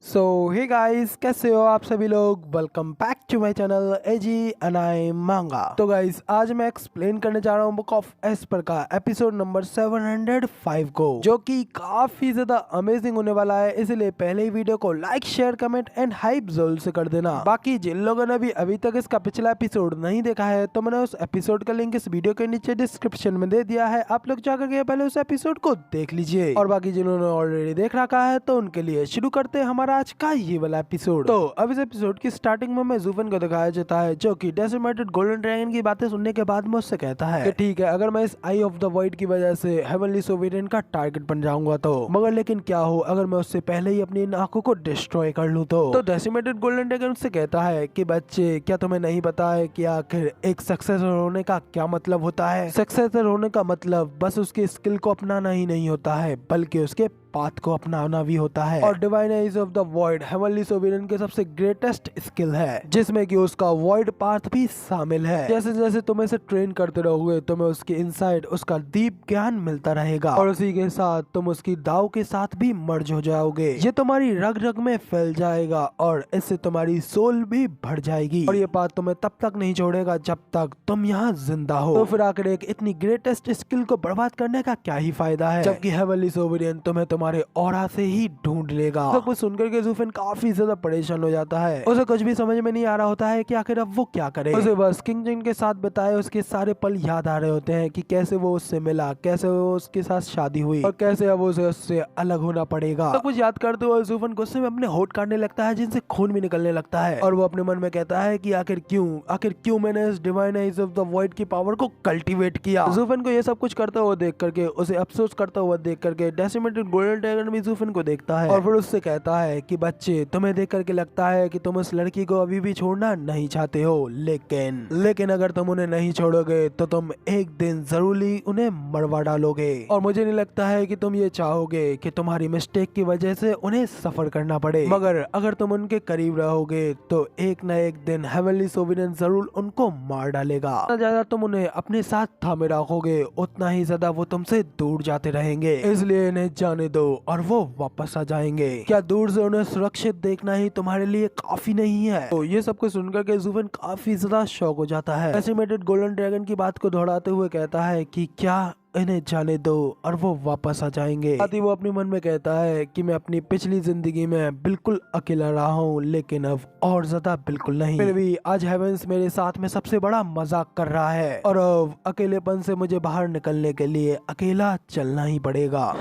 सो hey guys, कैसे हो आप सभी लोग। Welcome back to my channel एजी एंड आई मांगा। तो गाइस, आज मैं एक्सप्लेन करने जा रहा हूँ बुक ऑफ एस्पर का एपिसोड नंबर 705 को, जो कि काफी ज्यादा अमेजिंग होने वाला है। इसलिए पहले ही वीडियो को like, share, comment and hype जरूर से कर देना। बाकी जिन लोगों ने भी अभी तक इसका पिछला एपिसोड नहीं देखा है, तो मैंने उस एपिसोड का लिंक इस वीडियो के नीचे डिस्क्रिप्शन में दे दिया है। आप लोग जाकर के पहले उस एपिसोड को देख लीजिए। और बाकी जिन्होंने ऑलरेडी देख रखा है, तो उनके लिए शुरू करते हैं हमारा आज का ये वाला एपिसोड। तो अब इस एपिसोड की स्टार्टिंग में मैं ज़ूफन को दिखाया जाता है, जो कि डेसिमेटेड गोल्डन ड्रैगन की बातें सुनने के बाद मुझसे कहता है कि ठीक है, अगर मैं इस आई ऑफ द वॉइड की वजह से हेवनली सोवेरियन का टारगेट बन जाऊंगा तो, मगर लेकिन क्या हो अगर मैं उससे पहले ही अपनी इन आंखों को डिस्ट्रॉय कर लूं तो डेसिमेटेड गोल्डन ड्रैगन उससे कहता है कि बच्चे, क्या तुम्हें नहीं पता है कि आखिर एक सक्सेसर होने का क्या मतलब होता है। सक्सेसर होने का मतलब बस उसके स्किल को अपनाना ही नहीं होता है, बल्कि उसके पाथ को अपनाना भी होता है। और divine eyes of the void heavenly sovereign के सबसे ग्रेटेस्ट स्किल है, जिसमें कि उसका वॉइड पाथ भी शामिल है। जैसे जैसे तुम इसे ट्रेन करते रहोगे, तुम्हें उसके इनसाइड उसका डीप ज्ञान मिलता रहेगा, और उसी के साथ तुम उसकी दाव के साथ भी मर्ज हो जाओगे। ये तुम्हारी रग रग में फैल जाएगा और इससे तुम्हारी सोल भी बढ़ जाएगी, और ये पाथ तुम्हें तब तक नहीं छोड़ेगा जब तक तुम यहाँ जिंदा हो। तो फिर आखिर एक इतनी ग्रेटेस्ट स्किल को बर्बाद करने का क्या ही फायदा है, जबकि हेवनली सोवेरियन तुम्हें तुम्हारे ऑरा से ही ढूंढ लेगा। सब कुछ सुनकर के ज़ूफन काफी ज्यादा परेशान हो जाता है। उसे कुछ भी समझ में नहीं आ रहा होता है कि आखिर अब वो क्या करे। उसे बस किंग जिन के साथ बताए उसके सारे पल याद आ रहे होते हैं कि कैसे वो उससे मिला, कैसे वो उसके साथ शादी हुई, और कैसे अब उसे उससे अलग होना पड़ेगा। सब कुछ याद करते हुए ज़ूफन गुस्से में अपने होठ काटने लगता है, जिनसे खून भी निकलने लगता है। और वो अपने मन में कहता है कि आखिर क्यों मैंने इस divine eyes of the void की पावर को कल्टीवेट किया। ज़ूफन को ये सब कुछ करते हुए देख करके, उसे अफसोस करता हुआ देख करके, डेसिमेटेड गोल्डन ड्रैगन भी ज़ूफन को देखता है और फिर उससे कहता है कि बच्चे, तुम्हें देख करके लगता है कि तुम उस लड़की को अभी भी छोड़ना नहीं चाहते हो, लेकिन अगर तुम उन्हें नहीं छोड़ोगे तो तुम एक दिन जरूर उन्हें मरवा डालोगे। और मुझे नहीं लगता है कि तुम ये चाहोगे कि तुम्हारी मिस्टेक की वजह से उन्हें सफर करना पड़े, मगर अगर तुम उनके करीब रहोगे तो एक न एक दिन हेवनली सोवेरियन जरूर उनको मार डालेगा। जितना ज्यादा तुम उन्हें अपने साथ थामे रखोगे, उतना ही ज्यादा वो तुमसे दूर जाते रहेंगे। इसलिए इन्हें जाने दो और वो वापस आ जाएंगे। क्या दूर से उन्हें सुरक्षित देखना ही तुम्हारे लिए काफी नहीं है? तो ये सब कुछ सुनकर के ज़ूफन काफी ज्यादा शॉक हो जाता है। डेसिमेटेड गोल्डन ड्रैगन की बात को दोहराते हुए कहता है कि क्या इन्हें जाने दो और वो वापस आ जाएंगे। साथ ही वो अपने मन में कहता है कि मैं अपनी पिछली जिंदगी में बिल्कुल अकेला रहा हूँ, लेकिन अब और ज्यादा बिल्कुल नहीं। फिर भी आज हेवेंस मेरे साथ में सबसे बड़ा मजाक कर रहा है, और अब अकेलेपन से मुझे बाहर निकलने के लिए अकेला चलना ही पड़ेगा।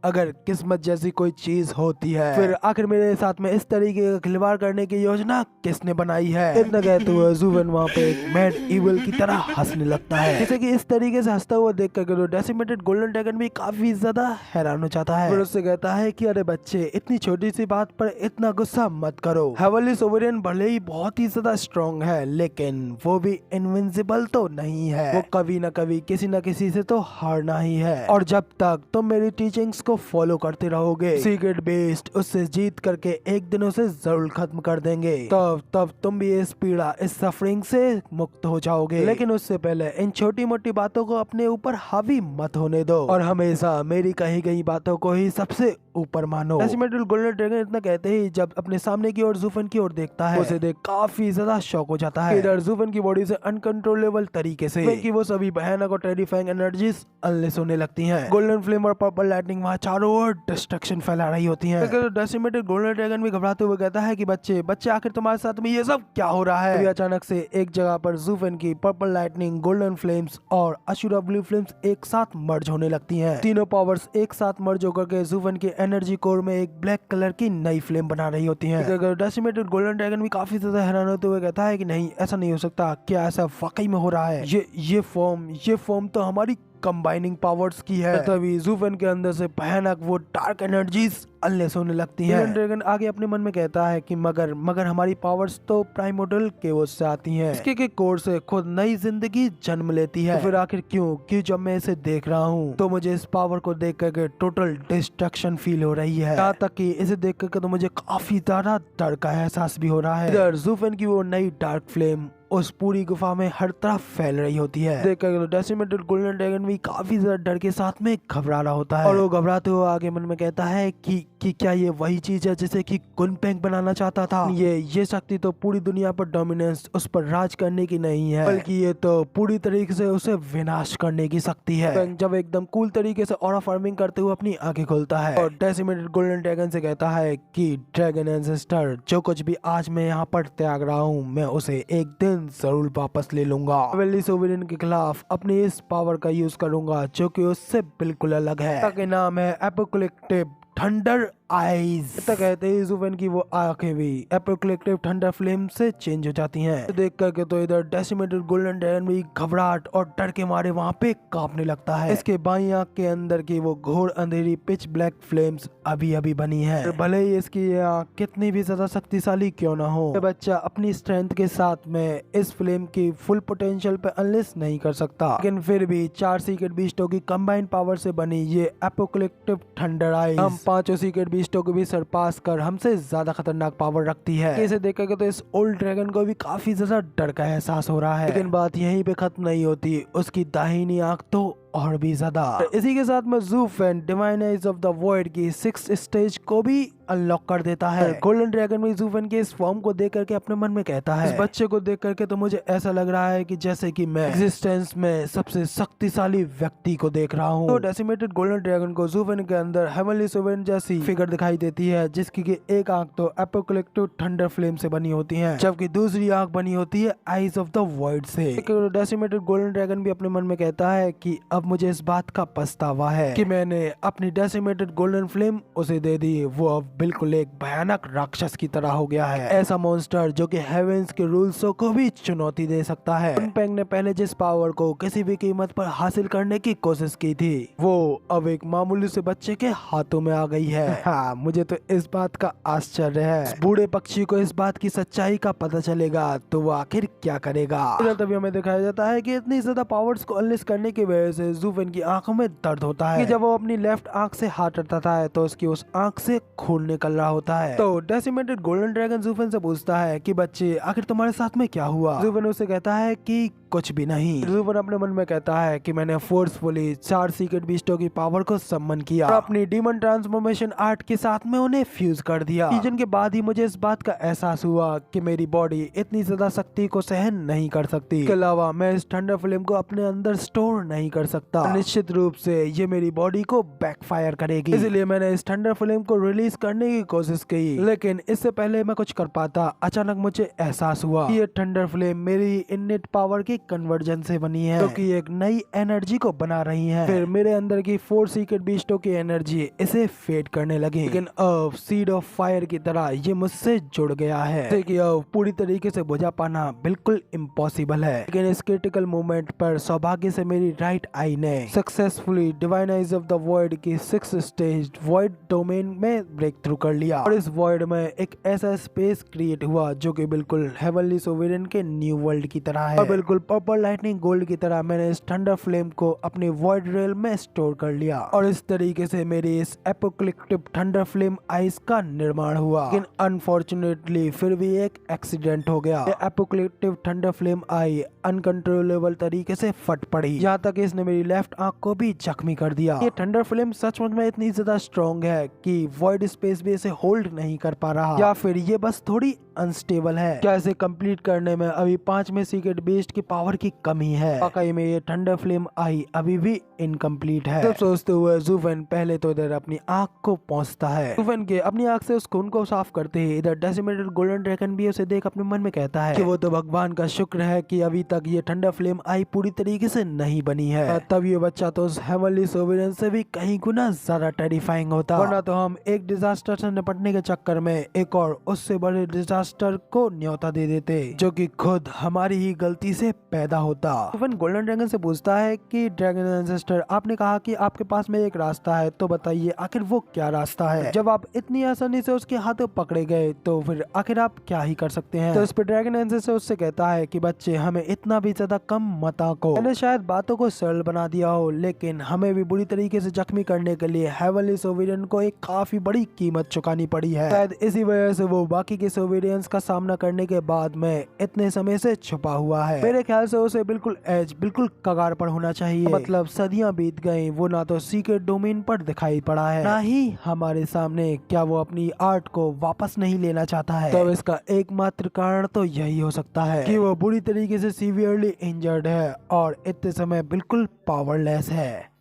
अगर किस्मत जैसी कोई चीज होती है, फिर आखिर मेरे साथ में इस तरीके का खिलवाड़ करने की योजना किसने बनाई है? इतना कहते हुए ज़ूफन वहाँ पे एक मैड इविल की तरह हंसने लगता है। जैसे कि इस तरीके से हंसता हुआ देख करके तो डेसिमेटेड गोल्डन ड्रैगन भी काफी ज्यादा हैरान हो जाता है। फिर उससे कहता है कि अरे बच्चे, इतनी छोटी सी बात पर इतना गुस्सा मत करो। हेवनली सोवेरियन भले ही बहुत ही ज्यादा स्ट्रॉन्ग है, लेकिन वो भी इनविंसिबल तो नहीं है। वो कभी न कभी किसी न किसी से तो हारना ही है, और जब तक तुम मेरी टीचिंग्स को फॉलो करते रहोगे, सीक्रेट बेस्ड उससे जीत करके एक दिन उसे जरूर खत्म कर देंगे। तब तुम भी इस पीड़ा, इस सफरिंग से मुक्त हो जाओगे। लेकिन उससे पहले इन छोटी मोटी बातों को अपने ऊपर हावी मत होने दो, और हमेशा मेरी कही गई बातों को ही सबसे ऊपर मानो। डेसिमेटेड गोल्डन ड्रैगन इतना कहते ही जब अपने सामने की ओर ज़ूफन की ओर देखता है, उसे देख काफी ज्यादा शॉक हो जाता है। इधर ज़ूफन की बॉडी से अनकंट्रोलेबल तरीके से कि वो सभी भयानक और टेरिफाइंग एनर्जीज अनलेस होने लगती हैं। गोल्डन फ्लेम और पर्पल लाइटनिंग वहाँ चारों ओर डिस्ट्रक्शन फैला रही होती है। डेसिमेटेड गोल्डन ड्रैगन भी घबराते हुए कहता है कि बच्चे आखिर तुम्हारे साथ में ये सब क्या हो रहा है? अचानक से एक जगह पर ज़ूफन की पर्पल लाइटनिंग, गोल्डन फ्लेम्स और अशुरा ब्लू फ्लेम्स एक साथ मर्ज होने लगती हैं। तीनों पावर्स एक साथ मर्ज होकर के ज़ूफन के एनर्जी कोर में एक ब्लैक कलर की नई फ्लेम बना रही होती हैं। डेसिमेटेड गोल्डन ड्रैगन भी काफी ज्यादा हैरान होते हुए कहता है कि नहीं, ऐसा नहीं हो सकता। क्या ऐसा वाकई में हो रहा है? ये फॉर्म तो हमारी कंबाइनिंग पावर्स की है। तभी ज़ूफन के अंदर से भयानक वो डार्क एनर्जीज अनलेस होने लगती हैं। ड्रैगन आगे अपने मन में कहता है कि मगर हमारी पावर्स तो प्राइमोर्डियल केओस से आती हैं। इसके कोर से खुद नई जिंदगी जन्म लेती है। तो फिर आखिर क्यों जब मैं इसे देख रहा हूँ तो मुझे इस पावर को देख करके टोटल डिस्ट्रक्शन फील हो रही है। यहाँ तक कि इसे देख करके तो मुझे काफी ज्यादा डर का एहसास भी हो रहा है। इधर ज़ूफन की वो नई डार्क फ्लेम उस पूरी गुफा में हर तरफ फैल रही होती है। देखकर डेसिमेटेड गोल्डन ड्रैगन भी काफी ज्यादा डर के साथ में घबरा रहा होता है और वो घबराते हुए आगे मन में कहता है कि क्या ये वही चीज है जिसे कि कुनपेंग बनाना चाहता था। ये शक्ति तो पूरी दुनिया पर डोमिनेंस, उस पर राज करने की नहीं है, बल्कि ये तो पूरी तरीके से उसे विनाश करने की शक्ति है। जब एकदम कूल तरीके से ऑरा फार्मिंग करते हुए अपनी आंखें खोलता है और डेसिमेटेड गोल्डन ड्रैगन से कहता है कि ड्रैगन एंसेस्टर, जो कुछ भी आज मैं यहाँ पर त्याग रहा हूँ, मैं उसे एक दिन जरूर वापस ले लूंगा। हेवनली सोवरेन के खिलाफ अपनी इस पावर का यूज करूंगा जो कि उससे बिल्कुल अलग है। इसका नाम है एपोकलिप्टिक थंडर आईज। कहते हैं ज़ुफेन की वो आंखें भी एपोकलिप्टिक थंडर फ्लेम से चेंज हो जाती हैं। देख करके तो इधर डेसिमेटेड गोल्डन ड्रैगन भी घबराहट और डर के मारे वहाँ पे कांपने लगता है। इसके बाईं आंख के अंदर की वो घोर अंधेरी पिच ब्लैक फ्लेम्स अभी अभी बनी है। भले ही इसकी ये आंख कितनी भी ज्यादा शक्तिशाली क्यों ना हो, बच्चा अपनी स्ट्रेंथ के साथ में इस फ्लेम की फुल पोटेंशियल पे अनलेस नहीं कर सकता। लेकिन फिर भी 4 सीक्रेट बीस्टों की कंबाइंड पावर से बनी ये एपोकलिप्टिक थंडर आईज हम 5 सीक्रेट बीस्टों को भी सरपास कर हमसे ज्यादा खतरनाक पावर रखती है। इसे देख करके तो इस ओल्ड ड्रैगन को भी काफी ज्यादा डर का एहसास हो रहा है। लेकिन बात यहीं पे खत्म नहीं होती, उसकी दाहिनी आंख तो और भी ज्यादा। इसी के साथ में ज़ुफेन divine eyes of the void की 6th स्टेज को भी अनलॉक कर देता है। गोल्डन ड्रैगन भी ज़ुफेन के इस फॉर्म को देख करके अपने मन में कहता है, इस बच्चे को देख करके तो मुझे ऐसा लग रहा है कि जैसे कि मैं एग्जिस्टेंस में सबसे शक्तिशाली व्यक्ति को देख रहा हूँ। तो डेसिमेटेड गोल्डन ड्रैगन को ज़ुफेन के अंदर हेवनली सोवरेन जैसी फिगर दिखाई देती है, जिसकी की एक आंख तो एपोकलिप्टिक थंडर फ्लेम से बनी होती है, जबकि दूसरी आंख बनी होती है आइज ऑफ द वॉइड से। डेसिमेटेड गोल्डन ड्रैगन भी अपने मन में कहता है कि अब मुझे इस बात का पछतावा है कि मैंने अपनी डेसिमेटेड गोल्डन फ्लेम उसे दे दी। वो अब बिल्कुल एक भयानक राक्षस की तरह हो गया है, ऐसा मॉन्स्टर जो कि हेवेंस के रूल्सों को भी चुनौती दे सकता है। कुनपेंग ने पहले जिस पावर को किसी भी कीमत पर हासिल करने की कोशिश की थी, वो अब एक मामूली से बच्चे के हाथों में आ गई है। हाँ, मुझे तो इस बात का आश्चर्य है, इस बूढ़े पक्षी को इस बात की सच्चाई का पता चलेगा तो वो आखिर क्या करेगा। तभी हमें दिखाया जाता है कि इतनी ज्यादा पावर्स को अनलिश करने की वजह से ज़ुफेन की आंखों में दर्द होता है कि जब वो अपनी लेफ्ट आंख से हाथ हटाता है तो उसकी उस आंख से खून निकल रहा होता है। तो डेसिमेटेड गोल्डन ड्रैगन ज़ुफेन से पूछता है कि बच्चे, आखिर तुम्हारे साथ में क्या हुआ। ज़ुफेन उसे कहता है कि कुछ भी नहीं। ज़ुफेन अपने मन में कहता है कि मैंने फोर्सफुली 4 सीक्रेट बीस्टों की पावर को सम्मन किया और अपनी डीमन ट्रांसफॉर्मेशन आर्ट के साथ में उन्हें फ्यूज कर दिया। सीजन के बाद ही मुझे इस बात का एहसास हुआ कि मेरी बॉडी इतनी ज्यादा शक्ति को सहन नहीं कर सकती। इसके अलावा मैं इस थंडर फ्लेम को अपने अंदर स्टोर नहीं कर सकता। निश्चित रूप से ये मेरी बॉडी को बैकफायर करेगी, इसलिए मैंने इस थंडर फ्लेम को रिलीज करने की कोशिश की। लेकिन इससे पहले मैं कुछ कर पाता, अचानक मुझे एहसास हुआ कि ये थंडर फ्लेम मेरी इननेट पावर की कन्वर्जन से बनी है, क्योंकि एक नई एनर्जी को बना रही है। फिर मेरे अंदर की 4 सीक्रेट बीस्टों की एनर्जी इसे फेड करने लगी, लेकिन अब सीड ऑफ फायर की तरह ये मुझसे जुड़ गया है कि अब पूरी तरीके से बुझा पाना बिल्कुल इम्पॉसिबल है। लेकिन इस क्रिटिकल मोमेंट पर सौभाग्य से मेरी राइट आई ने successfully divine eyes of the void की 6th स्टेज वॉइड डोमेन में ब्रेक थ्रू कर लिया और इस वॉइड में एक ऐसा स्पेस क्रिएट हुआ जो कि बिल्कुल हेवनली सोवरेन के न्यू वर्ल्ड की तरह है और बिल्कुल पर्पल लाइटनिंग गोल्ड की तरह मैंने इस थंडर फ्लेम को अपनी वॉइड रेल में स्टोर कर लिया और इस तरीके से मेरी इस एपोकलिप्टिक थंडर फ्लेम आइस का निर्माण हुआ। लेकिन अनफॉर्चुनेटली फिर भी एक एक्सीडेंट हो गया। एपोकलिप्टिक थंडर फ्लेम आई अनकंट्रोलेबल तरीके से फट पड़ी, यहाँ तक इसने मेरी लेफ्ट आंख को भी जख्मी कर दिया। ये थंडर फ्लेम सचमुच में इतनी ज्यादा स्ट्रॉन्ग है कि वॉइड स्पेस भी इसे होल्ड नहीं कर पा रहा, या फिर ये बस थोड़ी अनस्टेबल है। क्या इसे कंप्लीट करने में अभी 5वें सीक्रेट बीस्ट की पावर की कमी है? वाकई में ये थंडर फ्लेम आई अभी भी इनकम्प्लीट है। तब सोचते हुए ज़ुफेन पहले तो इधर अपनी आंख को पहुंचता है। ज़ुफेन के अपनी आंख से उस खून को साफ करते ही इधर डेसिमेटेड गोल्डन ड्रैगन भी उसे देख अपने मन में कहता है कि वो तो भगवान का शुक्र है कि अभी तक ये थंडर फ्लेम आई पूरी तरीके से नहीं बनी है, तब ये बच्चा तो उस हेवनली सोवरेन से भी कहीं गुना ज्यादा टेरिफाइंग होता, वरना तो हम एक डिजास्टर से निपटने के चक्कर में एक और उससे बड़े डिजास्टर को न्योता दे देते जो कि खुद हमारी ही गलती से पैदा होता। ज़ुफेन गोल्डन ड्रैगन से पूछता है कि ड्रैगन एंसेस्टर, आपने कहा कि आपके पास में एक रास्ता है, तो बताइए आखिर वो क्या रास्ता है? जब आप इतनी आसानी से उसके हाथों पकड़े गए तो फिर आखिर आप क्या ही कर सकते हैं? तो इस पर ड्रैगन एंसेस्टर उससे कहता है कि बच्चे, हमें इतना भी ज्यादा कम मत आंको, मैंने शायद बातों को सरल बना दिया हो, लेकिन हमें भी बुरी तरीके से जख्मी करने के लिए हेवनली सोविरियन को एक काफी बड़ी कीमत चुकानी पड़ी है। शायद इसी वजह से वो बाकी के सोविरियंस का सामना करने के बाद में इतने समय से छुपा हुआ है। मेरे ख्याल से उसे बिल्कुल कगार पर होना चाहिए। मतलब सदियां बीत गई, वो ना तो सीक्रेट डोमेन पर दिखाई पड़ा है, ना ही हमारे सामने। क्या वो अपनी आर्ट को वापस नहीं लेना चाहता है? तो इसका एकमात्र कारण तो यही हो सकता है कि वो बुरी तरीके से सीवियरली इंजर्ड है और इतने समय बिल्कुल पावरलेस है।